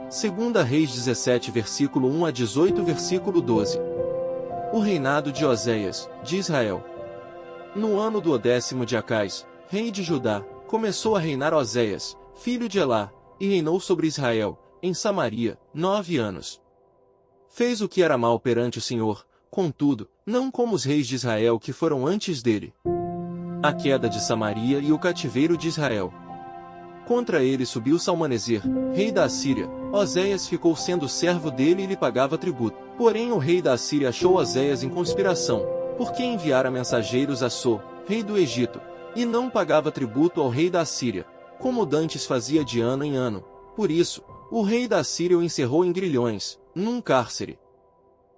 Segunda Reis 17 versículo 1 a 18 versículo 12. O reinado de Oséias, de Israel. No ano do 10º de Acais, rei de Judá, começou a reinar Oséias, filho de Elá, e reinou sobre Israel, em Samaria, 9 anos. Fez o que era mal perante o Senhor, contudo, não como os reis de Israel que foram antes dele. A queda de Samaria e o cativeiro de Israel. Contra ele subiu Salmaneser, rei da Assíria. Oséias ficou sendo servo dele e lhe pagava tributo. Porém o rei da Assíria achou Oséias em conspiração, porque enviara mensageiros a So, rei do Egito, e não pagava tributo ao rei da Assíria, como dantes fazia de ano em ano. Por isso, o rei da Assíria o encerrou em grilhões, num cárcere.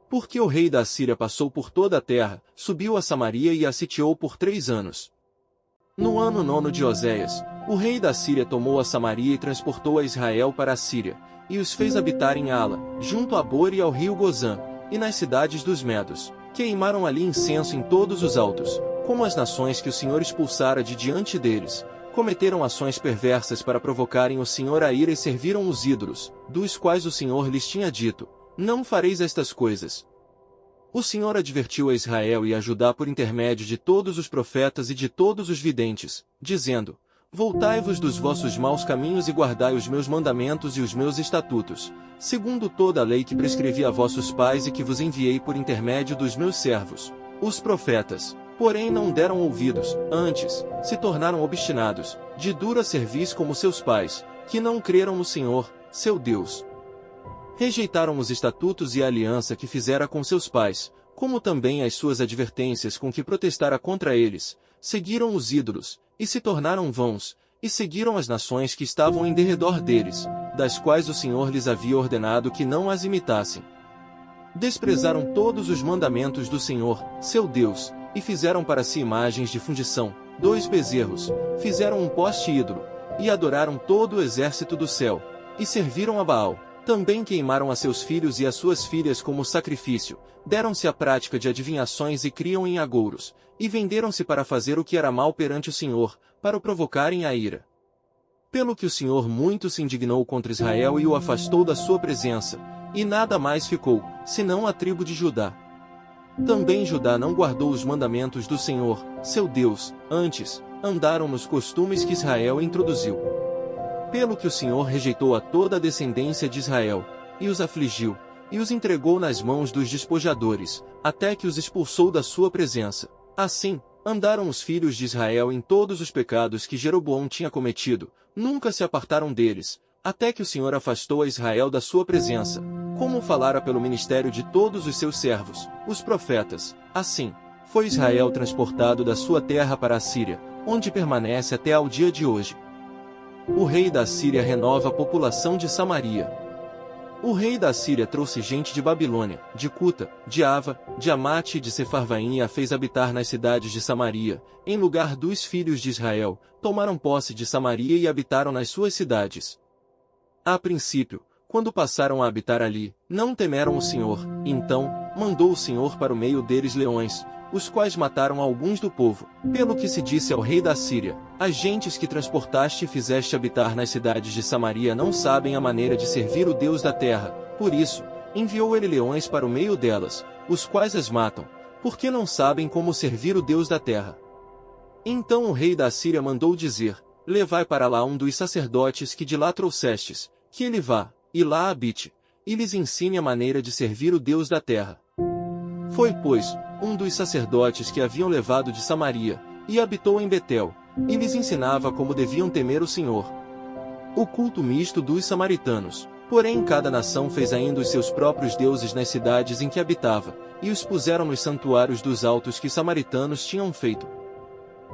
Porque o rei da Assíria passou por toda a terra, subiu a Samaria e a sitiou por 3 anos. No ano 9 de Oséias, o rei da Síria tomou a Samaria e transportou a Israel para a Síria, e os fez habitar em Ala, junto a Bor e ao rio Gozã, e nas cidades dos Medos. Queimaram ali incenso em todos os altos, como as nações que o Senhor expulsara de diante deles. Cometeram ações perversas para provocarem o Senhor a ira e serviram os ídolos, dos quais o Senhor lhes tinha dito: não fareis estas coisas. O Senhor advertiu a Israel e a Judá por intermédio de todos os profetas e de todos os videntes, dizendo: voltai-vos dos vossos maus caminhos e guardai os meus mandamentos e os meus estatutos, segundo toda a lei que prescrevi a vossos pais e que vos enviei por intermédio dos meus servos, os profetas. Porém não deram ouvidos, antes, se tornaram obstinados, de dura cerviz como seus pais, que não creram no Senhor, seu Deus. Rejeitaram os estatutos e a aliança que fizera com seus pais, como também as suas advertências com que protestara contra eles, seguiram os ídolos, e se tornaram vãos, e seguiram as nações que estavam em derredor deles, das quais o Senhor lhes havia ordenado que não as imitassem. Desprezaram todos os mandamentos do Senhor, seu Deus, e fizeram para si imagens de fundição, 2 bezerros, fizeram um poste ídolo, e adoraram todo o exército do céu, e serviram a Baal. Também queimaram a seus filhos e a suas filhas como sacrifício, deram-se à prática de adivinhações e criam em agouros, e venderam-se para fazer o que era mal perante o Senhor, para o provocarem a ira. Pelo que o Senhor muito se indignou contra Israel e o afastou da sua presença, e nada mais ficou, senão a tribo de Judá. Também Judá não guardou os mandamentos do Senhor, seu Deus, antes, andaram nos costumes que Israel introduziu. Pelo que o Senhor rejeitou a toda a descendência de Israel, e os afligiu, e os entregou nas mãos dos despojadores, até que os expulsou da sua presença. Assim, andaram os filhos de Israel em todos os pecados que Jeroboão tinha cometido, nunca se apartaram deles, até que o Senhor afastou a Israel da sua presença, como falara pelo ministério de todos os seus servos, os profetas. Assim, foi Israel transportado da sua terra para a Síria, onde permanece até ao dia de hoje. O rei da Síria renova a população de Samaria. O rei da Síria trouxe gente de Babilônia, de Cuta, de Ava, de Amate e de Sefarvaim e a fez habitar nas cidades de Samaria, em lugar dos filhos de Israel, tomaram posse de Samaria e habitaram nas suas cidades. A princípio, quando passaram a habitar ali, não temeram o Senhor, então, mandou o Senhor para o meio deles leões, os quais mataram alguns do povo, pelo que se disse ao rei da Síria: as gentes que transportaste e fizeste habitar nas cidades de Samaria não sabem a maneira de servir o Deus da terra, por isso, enviou ele leões para o meio delas, os quais as matam, porque não sabem como servir o Deus da terra. Então o rei da Síria mandou dizer: levai para lá um dos sacerdotes que de lá trouxestes, que ele vá, e lá habite, e lhes ensine a maneira de servir o Deus da terra. Foi, pois, um dos sacerdotes que haviam levado de Samaria, e habitou em Betel, e lhes ensinava como deviam temer o Senhor. O culto misto dos samaritanos. Porém cada nação fez ainda os seus próprios deuses nas cidades em que habitava, e os puseram nos santuários dos altos que os samaritanos tinham feito.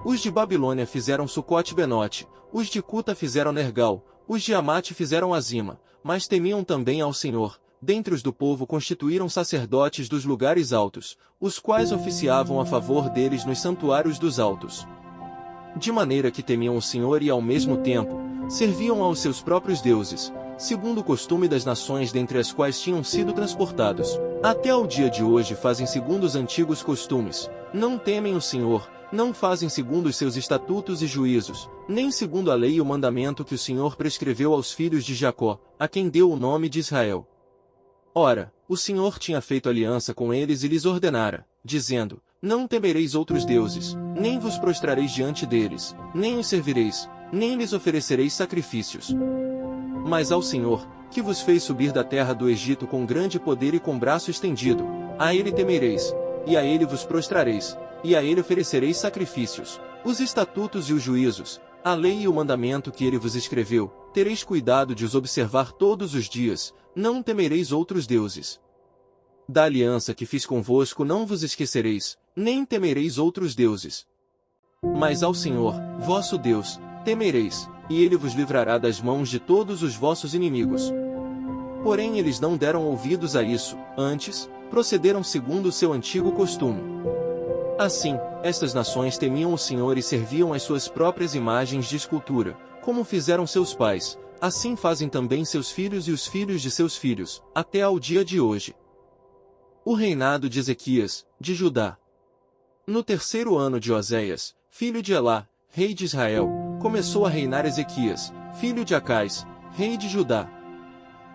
Os de Babilônia fizeram Sucote-Benote, os de Cuta fizeram Nergal, os de Amate fizeram Azima, mas temiam também ao Senhor. Dentre os do povo constituíram sacerdotes dos lugares altos, os quais oficiavam a favor deles nos santuários dos altos. De maneira que temiam o Senhor e ao mesmo tempo, serviam aos seus próprios deuses, segundo o costume das nações dentre as quais tinham sido transportados. Até ao dia de hoje fazem segundo os antigos costumes, não temem o Senhor, Não fazem segundo os seus estatutos e juízos, nem segundo a lei e o mandamento que o Senhor prescreveu aos filhos de Jacó, a quem deu o nome de Israel. Ora, o Senhor tinha feito aliança com eles e lhes ordenara, dizendo: Não temereis outros deuses, nem vos prostrareis diante deles, nem os servireis, nem lhes oferecereis sacrifícios. Mas ao Senhor, que vos fez subir da terra do Egito com grande poder e com braço estendido, a ele temereis, e a ele vos prostrareis, e a ele oferecereis sacrifícios. Os estatutos e os juízos, a lei e o mandamento que ele vos escreveu, tereis cuidado de os observar todos os dias, não temereis outros deuses. Da aliança que fiz convosco não vos esquecereis, nem temereis outros deuses. Mas ao Senhor, vosso Deus, temereis, e ele vos livrará das mãos de todos os vossos inimigos. Porém eles não deram ouvidos a isso, antes, procederam segundo o seu antigo costume. Assim, estas nações temiam o Senhor e serviam as suas próprias imagens de escultura, como fizeram seus pais, assim fazem também seus filhos e os filhos de seus filhos, até ao dia de hoje. O reinado de Ezequias, de Judá. No terceiro ano de Oséias, filho de Elá, rei de Israel, começou a reinar Ezequias, filho de Acais, rei de Judá.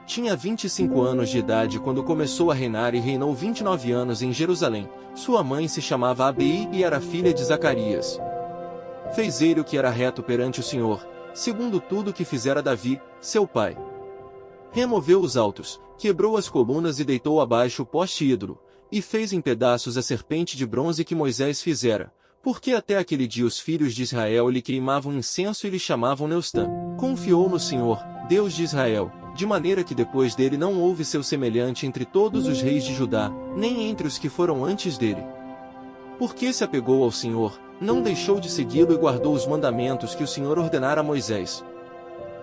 Tinha 25 anos de idade quando começou a reinar e reinou 29 anos em Jerusalém. Sua mãe se chamava Abi e era filha de Zacarias. Fez ele o que era reto perante o Senhor, segundo tudo que fizera Davi, seu pai. Removeu os altos, quebrou as colunas e deitou abaixo o poste ídolo, e fez em pedaços a serpente de bronze que Moisés fizera, porque até aquele dia os filhos de Israel lhe queimavam incenso e lhe chamavam Neustã. Confiou no Senhor, Deus de Israel, de maneira que depois dele não houve seu semelhante entre todos os reis de Judá, nem entre os que foram antes dele. Porque se apegou ao Senhor, não deixou de segui-lo e guardou os mandamentos que o Senhor ordenara a Moisés.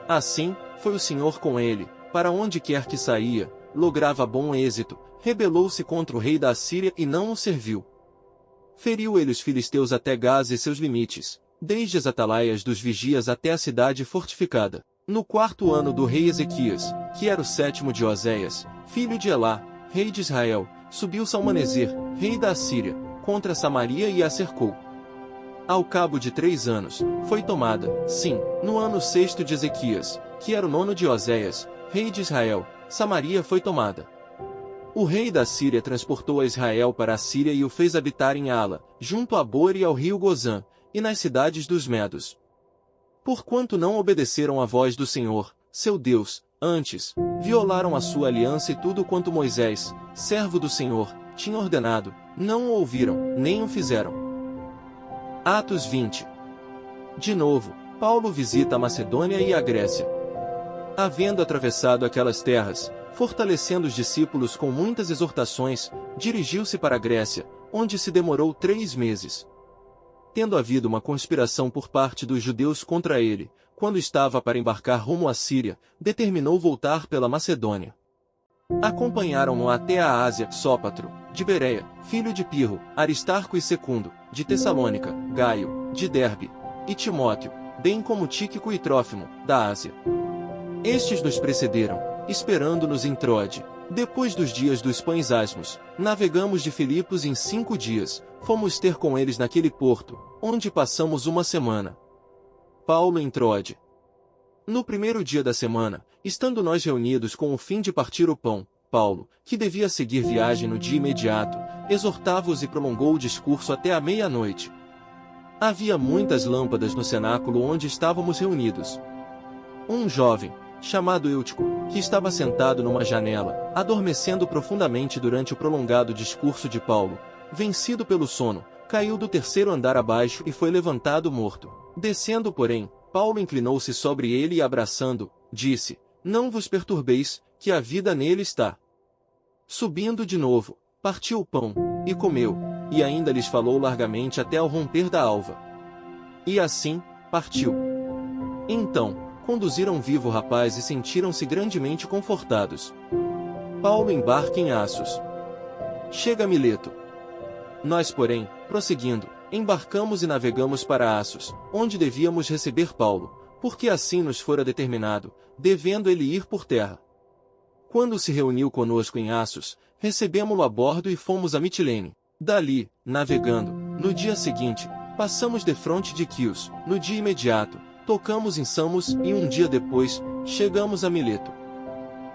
Assim, foi o Senhor com ele, para onde quer que saía, lograva bom êxito, rebelou-se contra o rei da Assíria e não o serviu. Feriu ele os filisteus até Gaza e seus limites, desde as atalaias dos vigias até a cidade fortificada. No quarto ano do rei Ezequias, que era o sétimo de Oséias, filho de Elá, rei de Israel, subiu Salmaneser, rei da Assíria, contra Samaria e a cercou. Ao cabo de 3 anos, foi tomada, sim, no ano sexto de Ezequias, que era o nono de Oséias, rei de Israel, Samaria foi tomada. O rei da Síria transportou a Israel para a Síria e o fez habitar em Ala, junto a Bor e ao rio Gozã, e nas cidades dos Medos. Porquanto não obedeceram à voz do Senhor, seu Deus, antes, violaram a sua aliança e tudo quanto Moisés, servo do Senhor, tinha ordenado, não o ouviram, nem o fizeram. Atos 20. De novo, Paulo visita a Macedônia e a Grécia. Havendo atravessado aquelas terras, fortalecendo os discípulos com muitas exortações, dirigiu-se para a Grécia, onde se demorou 3 meses. Tendo havido uma conspiração por parte dos judeus contra ele, quando estava para embarcar rumo à Síria, determinou voltar pela Macedônia. Acompanharam-no até a Ásia, Sópatro, de Bereia, filho de Pirro, Aristarco e Secundo, de Tessalônica, Gaio, de Derbe, e Timóteo, bem como Tíquico e Trófimo, da Ásia. Estes nos precederam, esperando-nos em Troade. Depois dos dias dos pães asmos, navegamos de Filipos em 5 dias, fomos ter com eles naquele porto, onde passamos 1 semana. Paulo em Troade. No primeiro dia da semana, estando nós reunidos com o fim de partir o pão, Paulo, que devia seguir viagem no dia imediato, exortava-os e prolongou o discurso até a meia-noite. Havia muitas lâmpadas no cenáculo onde estávamos reunidos. Um jovem, chamado Eutico, que estava sentado numa janela, adormecendo profundamente durante o prolongado discurso de Paulo, vencido pelo sono, caiu do 3º andar abaixo e foi levantado morto. Descendo, porém, Paulo inclinou-se sobre ele e abraçando, disse: Não vos perturbeis, que a vida nele está. Subindo de novo, partiu o pão, e comeu, e ainda lhes falou largamente até ao romper da alva. E assim, partiu. Então, conduziram vivo o rapaz e sentiram-se grandemente confortados. Paulo embarca em Assos. Chega a Mileto. Nós, porém, prosseguindo, embarcamos e navegamos para Assos, onde devíamos receber Paulo, porque assim nos fora determinado, devendo ele ir por terra. Quando se reuniu conosco em Assos, recebemo-lo a bordo e fomos a Mitilene. Dali, navegando, no dia seguinte, Passamos defronte de Quios, no dia imediato, tocamos em Samos e um dia depois, chegamos a Mileto.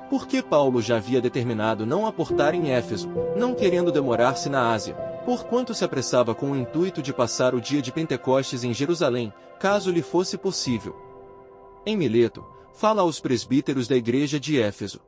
Porque Paulo já havia determinado não aportar em Éfeso, não querendo demorar-se na Ásia, porquanto se apressava com o intuito de passar o dia de Pentecostes em Jerusalém, caso lhe fosse possível. Em Mileto, fala aos presbíteros da igreja de Éfeso.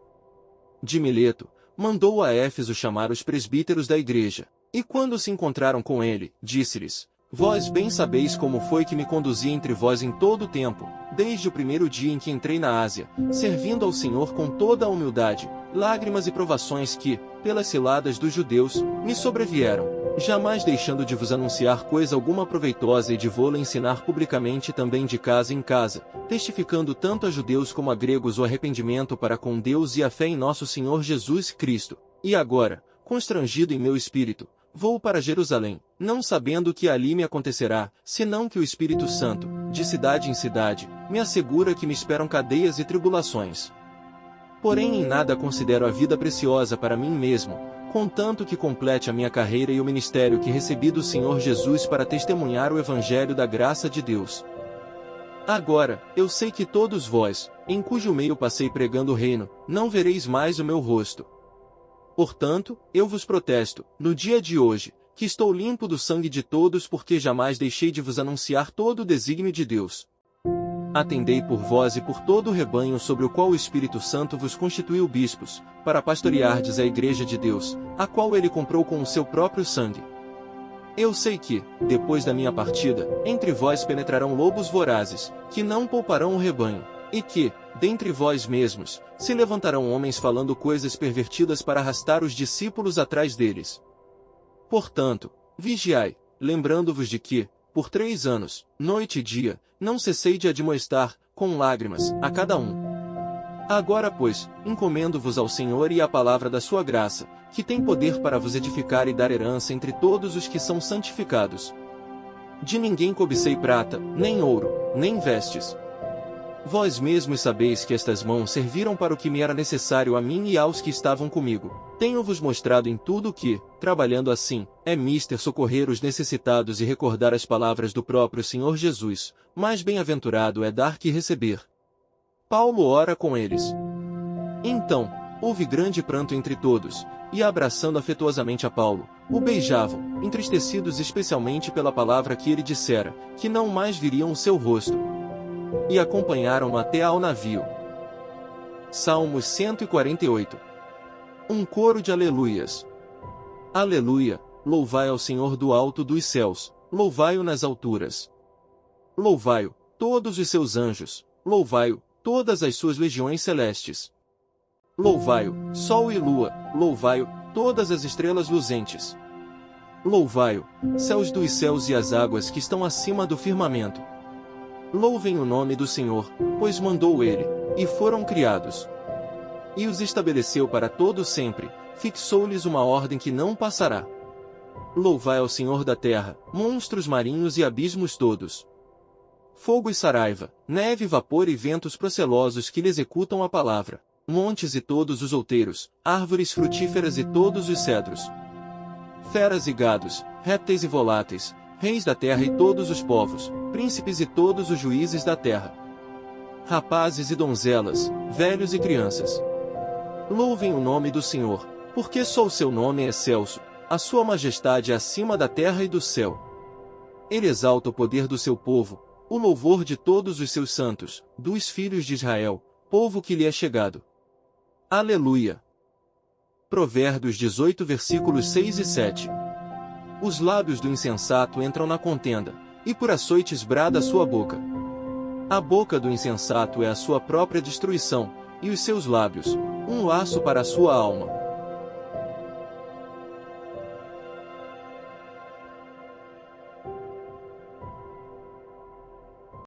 De Mileto, mandou a Éfeso chamar os presbíteros da igreja, e quando se encontraram com ele, disse-lhes: Vós bem sabeis como foi que me conduzi entre vós em todo o tempo, desde o primeiro dia em que entrei na Ásia, servindo ao Senhor com toda a humildade, lágrimas e provações que, pelas ciladas dos judeus, me sobrevieram, jamais deixando de vos anunciar coisa alguma proveitosa e de vô-la ensinar publicamente também de casa em casa, testificando tanto a judeus como a gregos o arrependimento para com Deus e a fé em nosso Senhor Jesus Cristo. E agora, constrangido em meu espírito, vou para Jerusalém, não sabendo o que ali me acontecerá, senão que o Espírito Santo, de cidade em cidade, me assegura que me esperam cadeias e tribulações. Porém em nada considero a vida preciosa para mim mesmo, contanto que complete a minha carreira e o ministério que recebi do Senhor Jesus para testemunhar o Evangelho da graça de Deus. Agora, eu sei que todos vós, em cujo meio passei pregando o reino, não vereis mais o meu rosto. Portanto, eu vos protesto, no dia de hoje, que estou limpo do sangue de todos porque jamais deixei de vos anunciar todo o desígnio de Deus. Atendei por vós e por todo o rebanho sobre o qual o Espírito Santo vos constituiu bispos, para pastoreardes a igreja de Deus, a qual ele comprou com o seu próprio sangue. Eu sei que, depois da minha partida, entre vós penetrarão lobos vorazes, que não pouparão o rebanho, e que, dentre vós mesmos, se levantarão homens falando coisas pervertidas para arrastar os discípulos atrás deles. Portanto, vigiai, lembrando-vos de que, por 3 anos, noite e dia, não cessei de admoestar, com lágrimas, a cada um. Agora pois, encomendo-vos ao Senhor e à palavra da sua graça, que tem poder para vos edificar e dar herança entre todos os que são santificados. De ninguém cobicei prata, nem ouro, nem vestes. Vós mesmos sabeis que estas mãos serviram para o que me era necessário a mim e aos que estavam comigo. Tenho-vos mostrado em tudo que, trabalhando assim, é mister socorrer os necessitados e recordar as palavras do próprio Senhor Jesus, mais bem-aventurado é dar que receber. Paulo ora com eles. Então, houve grande pranto entre todos, e abraçando afetuosamente a Paulo, o beijavam, entristecidos especialmente pela palavra que ele dissera, que não mais viriam o seu rosto. E acompanharam-no até ao navio. Salmos 148. Um coro de aleluias. Aleluia, louvai ao Senhor do alto dos céus, louvai-o nas alturas. Louvai-o, todos os seus anjos, louvai-o, todas as suas legiões celestes. Louvai-o, sol e lua, louvai-o, todas as estrelas luzentes. Louvai-o, céus dos céus e as águas que estão acima do firmamento. Louvem o nome do Senhor, pois mandou ele, e foram criados. E os estabeleceu para todo sempre, fixou-lhes uma ordem que não passará. Louvai ao Senhor da terra, monstros marinhos e abismos todos. Fogo e saraiva, neve, vapor e ventos procelosos que lhe executam a palavra, montes e todos os outeiros, árvores frutíferas e todos os cedros. Feras e gados, répteis e voláteis, reis da terra e todos os povos, príncipes e todos os juízes da terra. Rapazes e donzelas, velhos e crianças. Louvem o nome do Senhor, porque só o seu nome é excelso, a sua majestade é acima da terra e do céu. Ele exalta o poder do seu povo, o louvor de todos os seus santos, dos filhos de Israel, povo que lhe é chegado. Aleluia. Provérbios 18 versículos 6 e 7. Os lábios do insensato entram na contenda, e por açoites brada a sua boca. A boca do insensato é a sua própria destruição, e os seus lábios, um laço para a sua alma.